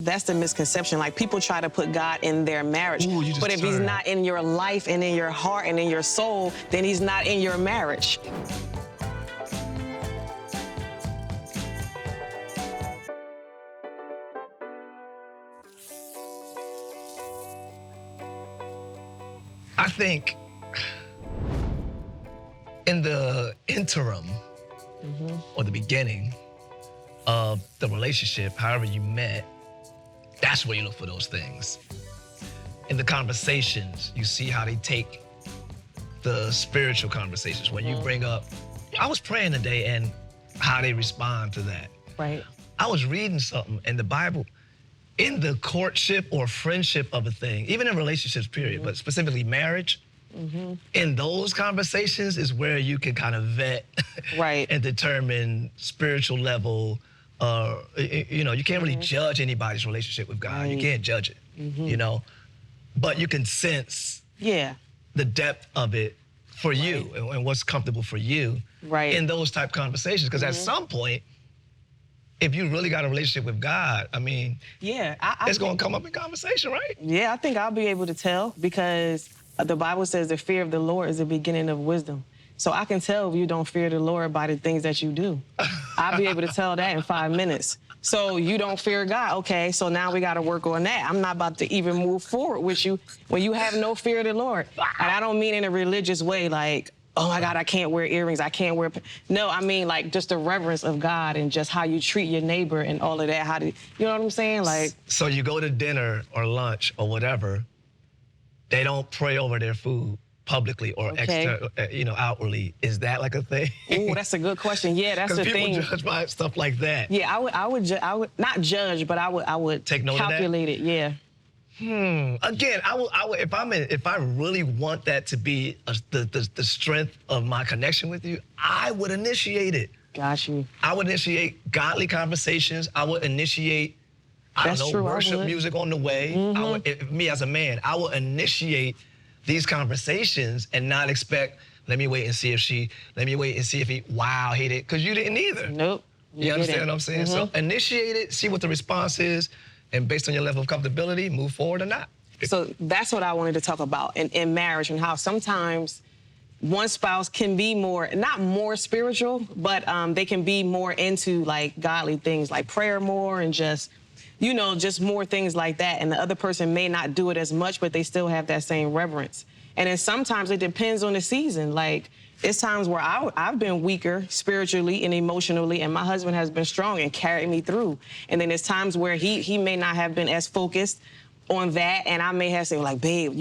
That's the misconception. Like, people try to put God in their marriage. But if he's not in your life and in your heart and in your soul, then he's not in your marriage. I think in the interim or the beginning of the relationship, however you met, that's where you look for those things. In the conversations, you see how they take the spiritual conversations. When you bring up, I was praying today, and how they respond to that. Right. I was reading something in the Bible, in the courtship or friendship of a thing, even in relationships, period, but specifically marriage, in those conversations is where you can kind of vet and determine spiritual level. You know, you can't really judge anybody's relationship with God. You can't judge it, you know, but you can sense the depth of it for you and what's comfortable for you in those type conversations. Because at some point, if you really got a relationship with God, I mean, it's going to come up in conversation, right? Yeah, I think I'll be able to tell, because the Bible says the fear of the Lord is the beginning of wisdom. So I can tell if you don't fear the Lord by the things that you do. I'll be able to tell that in 5 minutes. So you don't fear God. Okay, so now we got to work on that. I'm not about to even move forward with you when you have no fear of the Lord. And I don't mean in a religious way, like, oh my God, I can't wear earrings, I can't wear... No, I mean like just the reverence of God and just how you treat your neighbor and all of that. How do you know what I'm saying? Like, so you go to dinner or lunch or whatever, they don't pray over their food publicly or you know, outwardly. Is that like a thing? Oh, that's a good question. Yeah, that's the thing. Because people judge by stuff like that. Yeah, I would not judge, but I would take note calculate of that? It. Yeah. Again, if I really want that to be the strength of my connection with you, I would initiate it. Got you. I would initiate godly conversations. I would initiate, worship music on the way. Me as a man, I would initiate these conversations and not expect, let me wait and see if he, wow, hate it, because you didn't either. Nope. You understand what I'm saying? So initiate it, see what the response is, and based on your level of comfortability, move forward or not. So that's what I wanted to talk about in marriage, and how sometimes one spouse can be not more spiritual, but they can be more into like godly things, like prayer more and just, you know, just more things like that. And the other person may not do it as much, but they still have that same reverence. And then sometimes it depends on the season. Like, it's times where I've been weaker spiritually and emotionally, and my husband has been strong and carried me through. And then there's times where he may not have been as focused on that, and I may have said, like, babe,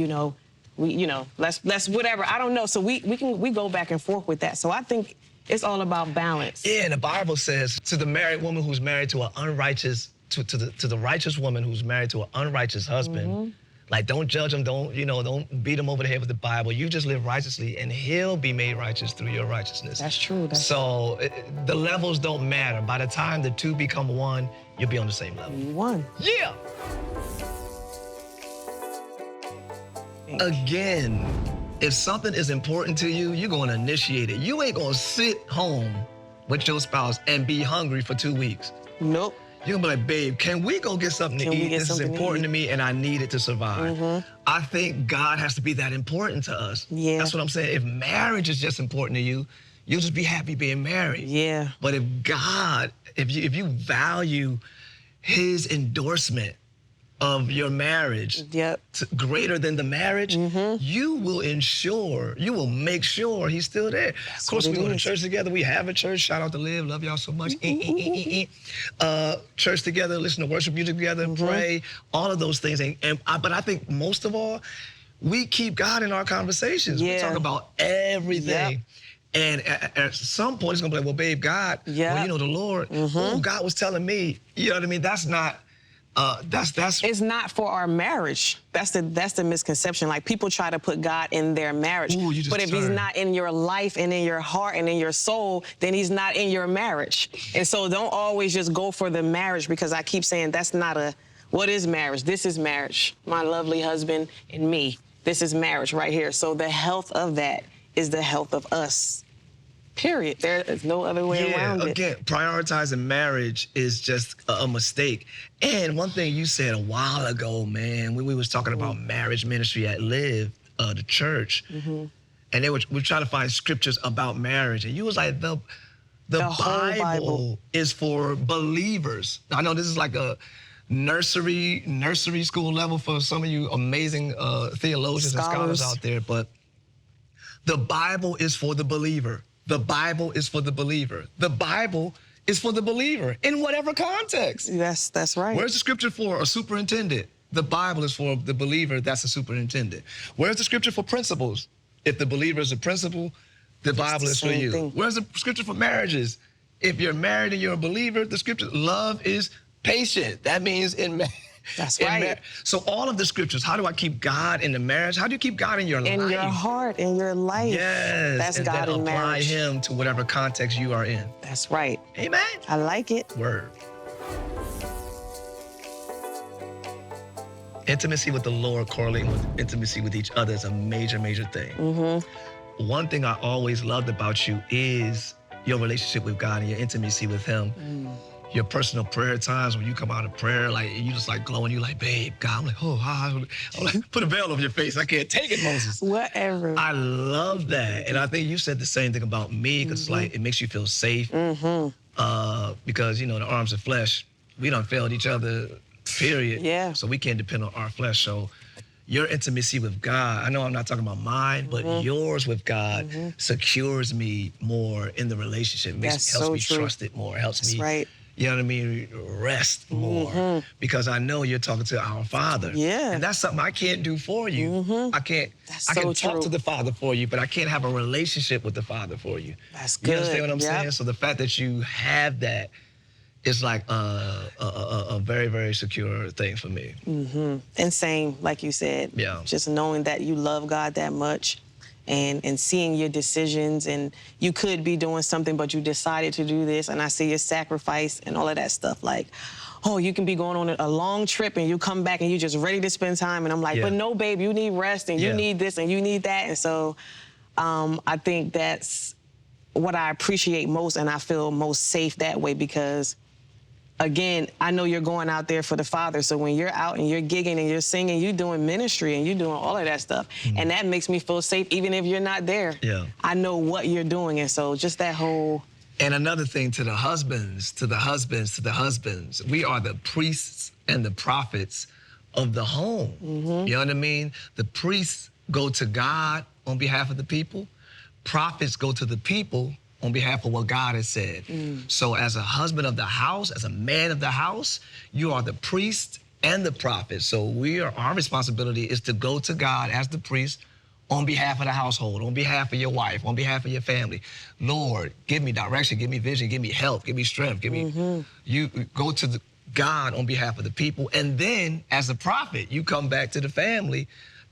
let's whatever. I don't know. So we go back and forth with that. So I think it's all about balance. Yeah, and the Bible says to the married woman who's married to an unrighteous, to the righteous woman who's married to an unrighteous husband, like, don't judge him, don't beat him over the head with the Bible. You just live righteously, and he'll be made righteous through your righteousness. That's true. The levels don't matter. By the time the two become one, you'll be on the same level. One. Yeah. Again, if something is important to you, you're going to initiate it. You ain't going to sit home with your spouse and be hungry for 2 weeks. Nope. You're gonna be like, babe, can we go get something to eat? This is important to me, and I need it to survive. I think God has to be that important to us. Yeah. That's what I'm saying. If marriage is just important to you, you'll just be happy being married. Yeah. But if you value his endorsement of your marriage greater than the marriage, you will make sure he's still there. Of course, we go to church together. We have a church. Shout out to Liv. Love y'all so much. Church together, listen to worship music together, pray, all of those things. But I think most of all, we keep God in our conversations. We talk about everything. And at some point, it's going to be like, well, babe, God, well, you know, the Lord, oh, God was telling me, you know what I mean? That's not... It's not for our marriage. That's the misconception. Like, people try to put God in their marriage. But if he's not in your life and in your heart and in your soul, then he's not in your marriage. And so don't always just go for the marriage, because I keep saying that's not what is marriage? This is marriage. My lovely husband and me. This is marriage right here. So the health of that is the health of us. period. There is no other way around it. Again, prioritizing marriage is just a mistake. And one thing you said a while ago, man, when we was talking about marriage ministry at Live, the church, and we're trying to find scriptures about marriage, and you was like, the whole Bible is for believers. I know this is like a nursery school level for some of you amazing theologians and scholars out there, but the Bible is for the believer. The Bible is for the believer. The Bible is for the believer in whatever context. Yes, that's right. Where's the scripture for a superintendent? The Bible is for the believer, that's a superintendent. Where's the scripture for principles? If the believer is a principal, the Bible is for you. Where's the scripture for marriages? If you're married and you're a believer, the scripture, love is patient. That means in marriage. That's right. So all of the scriptures, how do I keep God in the marriage? How do you keep God in your life? In your heart, in your life. Yes. That's God in marriage. Apply him to whatever context you are in. That's right. Amen. I like it. Word. Intimacy with the Lord correlating with intimacy with each other is a major, major thing. One thing I always loved about you is your relationship with God and your intimacy with him. Your personal prayer times when you come out of prayer, like you just like glowing, you like, babe, God, I'm like, oh, I'm like, put a veil over your face. I can't take it, Moses. Whatever. I love that. And I think you said the same thing about me, because like it makes you feel safe. Because, you know, the arms of flesh, we done failed each other, period. Yeah. So we can't depend on our flesh. So your intimacy with God, I know I'm not talking about mine, but yours with God secures me more in the relationship. Helps me trust it more, helps me, you know what I mean, rest more. Because I know you're talking to our Father. Yeah. And that's something I can't do for you. I can talk to the Father for you, but I can't have a relationship with the Father for you. That's good. You understand what I'm saying? So the fact that you have that is like a very, very secure thing for me. And same, like you said, just knowing that you love God that much and seeing your decisions, and you could be doing something, but you decided to do this, and I see your sacrifice and all of that stuff. Like, oh, you can be going on a long trip and you come back and you're just ready to spend time. And I'm like, but no, babe, you need rest and you need this and you need that. And so I think that's what I appreciate most, and I feel most safe that way because, again, I know you're going out there for the Father. So when you're out and you're gigging and you're singing, you're doing ministry and you're doing all of that stuff. And that makes me feel safe even if you're not there. I know what you're doing. And so just that whole... And another thing, to the husbands, we are the priests and the prophets of the home. You know what I mean? The priests go to God on behalf of the people. Prophets go to the people on behalf of what God has said. So as a husband of the house, as a man of the house, you are the priest and the prophet. So our responsibility is to go to God as the priest on behalf of the household, on behalf of your wife, on behalf of your family. Lord, give me direction, give me vision, give me help, give me strength, give me... You go to God on behalf of the people, and then as a prophet, you come back to the family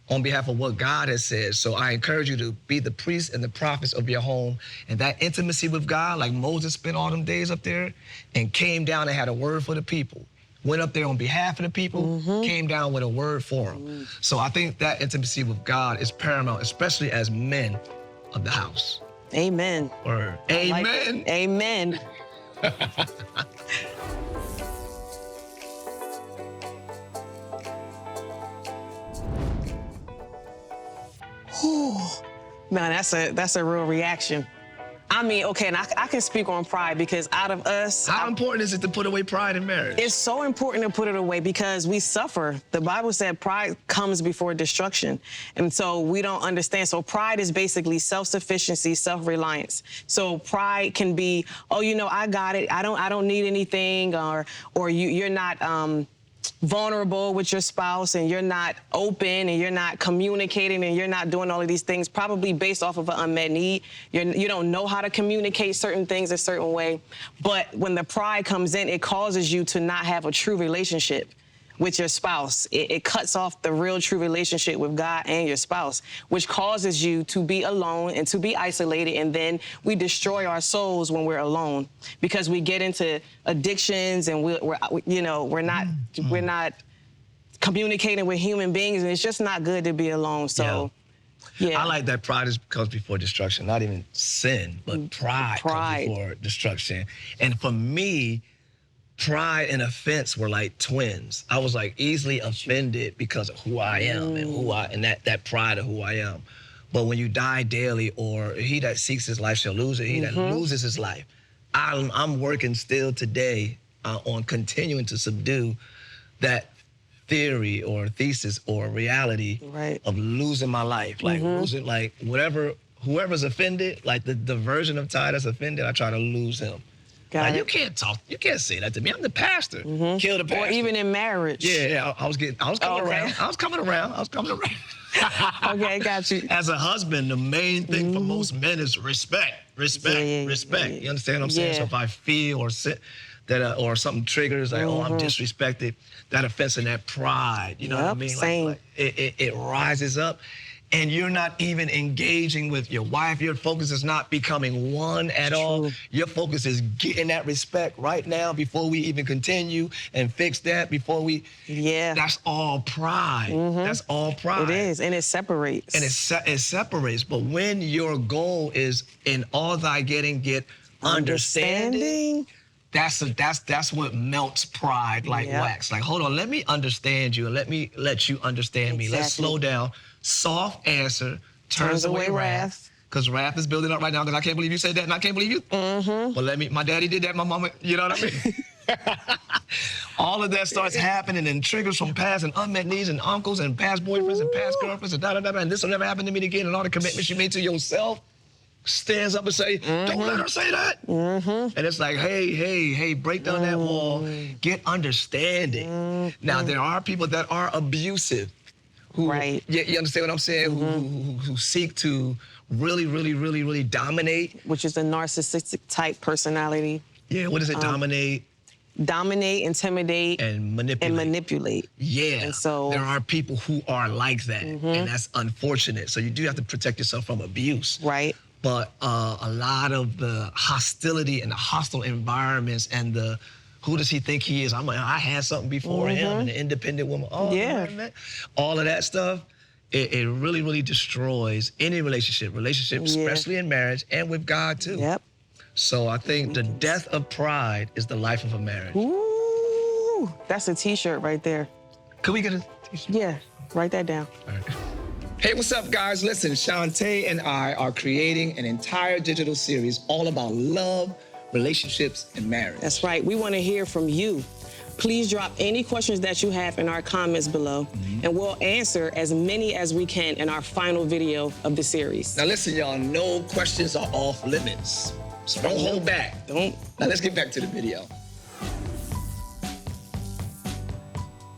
on behalf of what God has said. So I encourage you to be the priests and the prophets of your home. And that intimacy with God, like Moses spent all them days up there and came down and had a word for the people. Went up there on behalf of the people, came down with a word for them. So I think that intimacy with God is paramount, especially as men of the house. Amen. Word. Amen. Like amen. Man, that's a real reaction. I mean, okay, and I can speak on pride because out of us... How important is it to put away pride in marriage? It's so important to put it away because we suffer. The Bible said pride comes before destruction. And so we don't understand. So pride is basically self-sufficiency, self-reliance. So pride can be, oh, you know, I got it. I don't need anything, or you're not... vulnerable with your spouse, and you're not open, and you're not communicating, and you're not doing all of these things, probably based off of an unmet need. You don't know how to communicate certain things a certain way. But when the pride comes in, it causes you to not have a true relationship with your spouse. It cuts off the real true relationship with God and your spouse, which causes you to be alone and to be isolated. And then we destroy our souls when we're alone because we get into addictions and we're not communicating with human beings, and it's just not good to be alone. So Yeah. I like that pride comes before destruction, not even sin, but pride comes before destruction. And for me, pride and offense were like twins. I was like easily offended because of who I am and that pride of who I am. But when you die daily, or he that seeks his life shall lose it, he that loses his life. I'm working still today on continuing to subdue that theory or thesis or reality of losing my life, like losing, like whoever's offended, like the version of Tye that's offended, I try to lose him. Like, you can't say that to me. I'm the pastor. Kill the pastor. Or even in marriage. Yeah, I was coming around. Okay, got you. As a husband, the main thing for most men is respect. Respect. You understand what I'm saying? So if I feel or sit that or something triggers, like, oh, I'm disrespected, that offense and that pride, you know what I mean? Same. Like it rises up. And you're not even engaging with your wife. Your focus is not becoming one at all. Your focus is getting that respect right now before we even continue, and fix that before we. Yeah. That's all pride. That's all pride. It is, and it separates. And it separates. But when your goal is in all thy getting, get understanding. That's what melts pride like wax. Like, hold on, let me understand you, and let me let you understand me. Let's slow down. Soft answer turns away wrath. Because wrath is building up right now. Because I can't believe you said that, and I can't believe you. Well, my daddy did that, my mama, you know what I mean? All of that starts happening, and triggers from past and unmet needs and uncles and past boyfriends and past girlfriends and da-da-da-da, and this will never happen to me again, and all the commitments you made to yourself stands up and say, don't let her say that. And it's like, hey, break down that wall, get understanding. Now, there are people that are abusive. Who, you understand what I'm saying? Who seek to really dominate. Which is a narcissistic type personality. Yeah, what is it? Dominate, intimidate, and manipulate. Yeah, and so there are people who are like that, and that's unfortunate. So you do have to protect yourself from abuse. Right. But a lot of the hostility and the hostile environments and the who does he think he is? I had something before him, and an independent woman. Oh, yeah. All of that stuff, it really destroys any relationship, especially in marriage and with God too. Yep. So I think the death of pride is the life of a marriage. Ooh, that's a T-shirt right there. Could we get a T-shirt? Yeah, write that down. All right. Hey, what's up, guys? Listen, Shanté and I are creating an entire digital series all about love, relationships, and marriage. That's right. We want to hear from you. Please drop any questions that you have in our comments below, and we'll answer as many as we can in our final video of the series. Now listen, y'all, no questions are off limits. So don't hold back. Now let's get back to the video.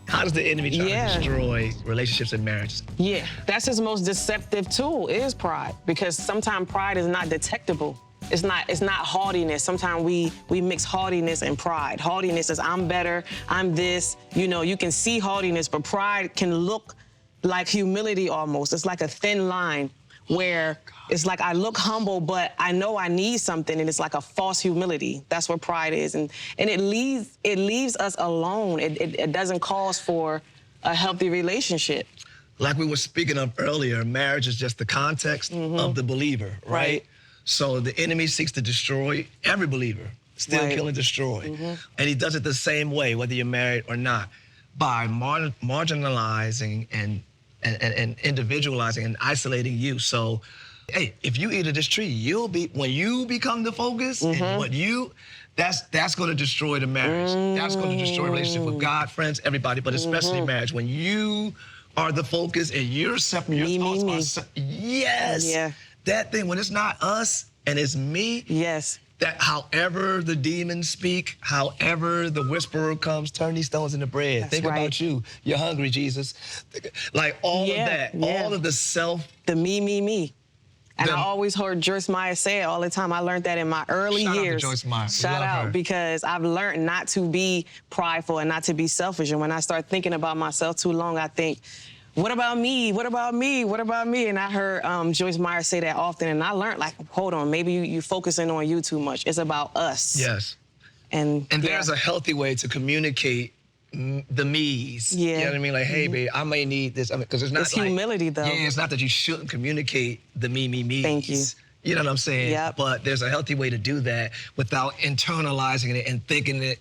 How does the enemy try to destroy relationships and marriages? Yeah, that's his most deceptive tool, is pride, because sometimes pride is not detectable. It's not haughtiness. Sometimes we mix haughtiness and pride. Haughtiness is I'm better, I'm this. You know, you can see haughtiness, but pride can look like humility almost. It's like a thin line where it's like I look humble, but I know I need something, and it's like a false humility. That's what pride is, and it leaves us alone. It doesn't cause for a healthy relationship. Like we were speaking of earlier, marriage is just the context of the believer, right? So the enemy seeks to destroy every believer, still kill and destroy. And he does it the same way, whether you're married or not, by marginalizing and individualizing and isolating you. So, hey, if you eat of this tree, when you become the focus, and that's going to destroy the marriage. That's going to destroy a relationship with God, friends, everybody, but especially marriage. When you are the focus and you're separate, your thoughts are that thing, when it's not us and it's me, that however the demons speak, however the whisperer comes, turn these stones into bread. Think about you. You're hungry, Jesus. Like all of that, all of the the me. And I always heard Joyce Meyer say it all the time. I learned that in my early years. Shout out to Joyce Meyer. Shout out, because I've learned not to be prideful and not to be selfish. And when I start thinking about myself too long, I think, what about me? What about me? What about me? And I heard Joyce Meyer say that often, and I learned, like, hold on, maybe you're focusing on you too much. It's about us. Yes. And there's a healthy way to communicate the me's. Yeah. You know what I mean? Like, hey, babe, I may need this. I mean, because it's not It's like, humility, though. Yeah, it's not that you shouldn't communicate the me's. Thank you. You know what I'm saying? Yep. But there's a healthy way to do that without internalizing it and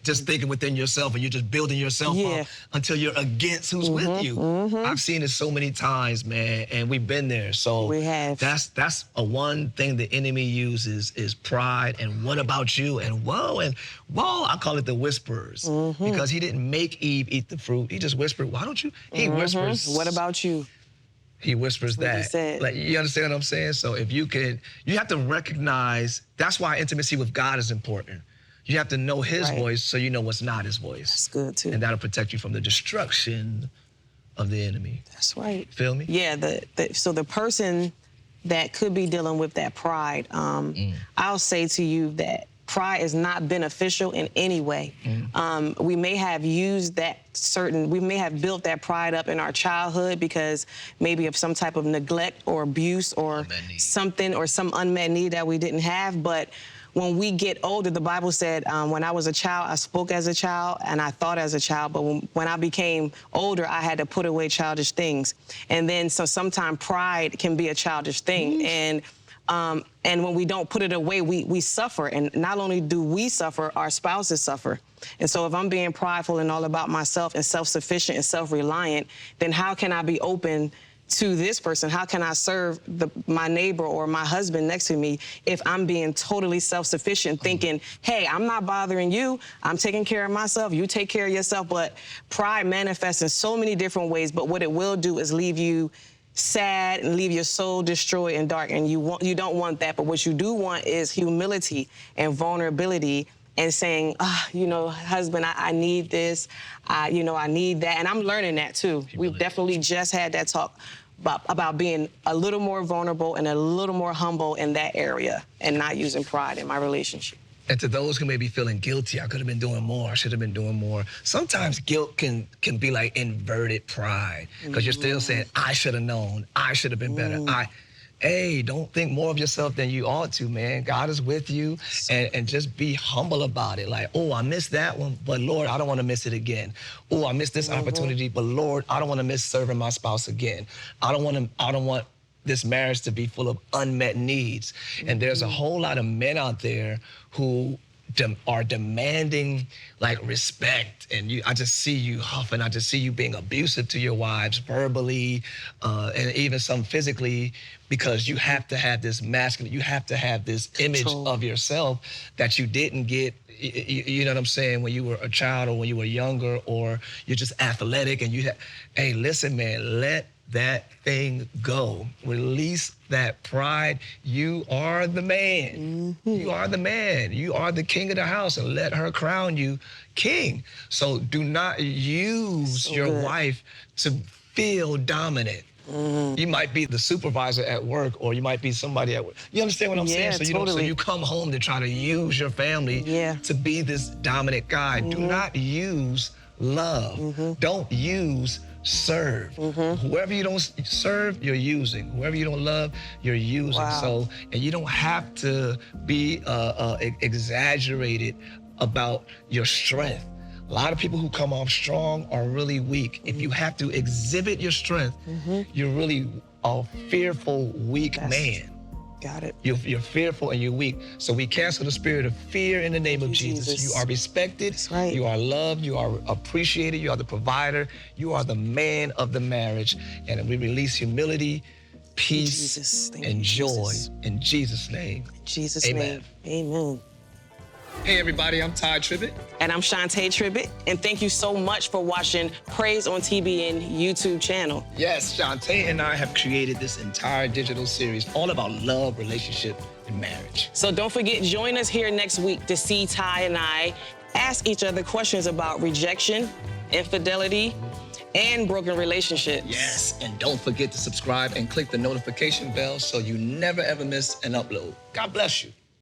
just thinking within yourself, and you're just building yourself up until you're against who's with you. I've seen it so many times, man, and we've been there. So we have. That's a one thing the enemy uses is pride and what about you and whoa, I call it the whisperers because he didn't make Eve eat the fruit. He just whispered, why don't you? He whispers. What about you? He whispers that. He said. Like, you understand what I'm saying? So if you have to recognize, that's why intimacy with God is important. You have to know his voice so you know what's not his voice. That's good, too. And that'll protect you from the destruction of the enemy. That's right. Feel me? Yeah, so the person that could be dealing with that pride, I'll say to you that pride is not beneficial in any way. We may have used we may have built that pride up in our childhood because maybe of some type of neglect or abuse or something or some unmet need that we didn't have. But when we get older, the Bible said, when I was a child, I spoke as a child and I thought as a child. But when I became older, I had to put away childish things. And then so sometimes pride can be a childish thing. And when we don't put it away, we suffer. And not only do we suffer, our spouses suffer. And so if I'm being prideful and all about myself and self-sufficient and self-reliant, then how can I be open to this person? How can I serve my neighbor or my husband next to me if I'm being totally self-sufficient, thinking, hey, I'm not bothering you, I'm taking care of myself, you take care of yourself. But pride manifests in so many different ways, but what it will do is leave you sad and leave your soul destroyed and dark, and you don't want that. But what you do want is humility and vulnerability and saying, husband, I need this, I need that. And I'm learning that too. We've definitely just had that talk about being a little more vulnerable and a little more humble in that area and not using pride in my relationship. And to those who may be feeling guilty, I could have been doing more, I should have been doing more. Sometimes guilt can be like inverted pride because you're still saying, I should have known, I should have been better. Hey, don't think more of yourself than you ought to, man. God is with you, and just be humble about it. Like, oh, I missed that one, but Lord, I don't want to miss it again. Oh, I missed this opportunity, but Lord, I don't want to miss serving my spouse again. I don't want this marriage to be full of unmet needs. And there's a whole lot of men out there who are demanding like respect, and I just see you huffing. I just see you being abusive to your wives verbally, and even some physically, because you have to have this masculine, you have to have this image of yourself that you didn't get, you know what I'm saying, when you were a child or when you were younger, or you're just athletic and hey, listen, man, let that thing go. Release that pride. You are the man. You are the man. You are the king of the house, and let her crown you king. So do not use your wife to feel dominant. You might be the supervisor at work, or you might be somebody at work. You understand what I'm saying? So so you come home to try to use your family to be this dominant guy. Do not use love. Don't use serve. Whoever you don't serve, you're using. Whoever you don't love, you're using. So, and you don't have to be exaggerated about your strength. A lot of people who come off strong are really weak. If you have to exhibit your strength, you're really a fearful, weak man. Got it. You're fearful and you're weak. So we cancel the spirit of fear in the name of Jesus. You are respected. That's right. You are loved. You are appreciated. You are the provider. You are the man of the marriage. And we release humility, peace, and joy in Jesus' name. In Jesus' Amen. name. Amen. Hey everybody, I'm Tye Tribbett. And I'm Shanté Tribbett. And thank you so much for watching Praise on TBN YouTube channel. Yes, Shanté and I have created this entire digital series all about love, relationship, and marriage. So don't forget, join us here next week to see Tye and I ask each other questions about rejection, infidelity, and broken relationships. Yes, and don't forget to subscribe and click the notification bell so you never ever miss an upload. God bless you.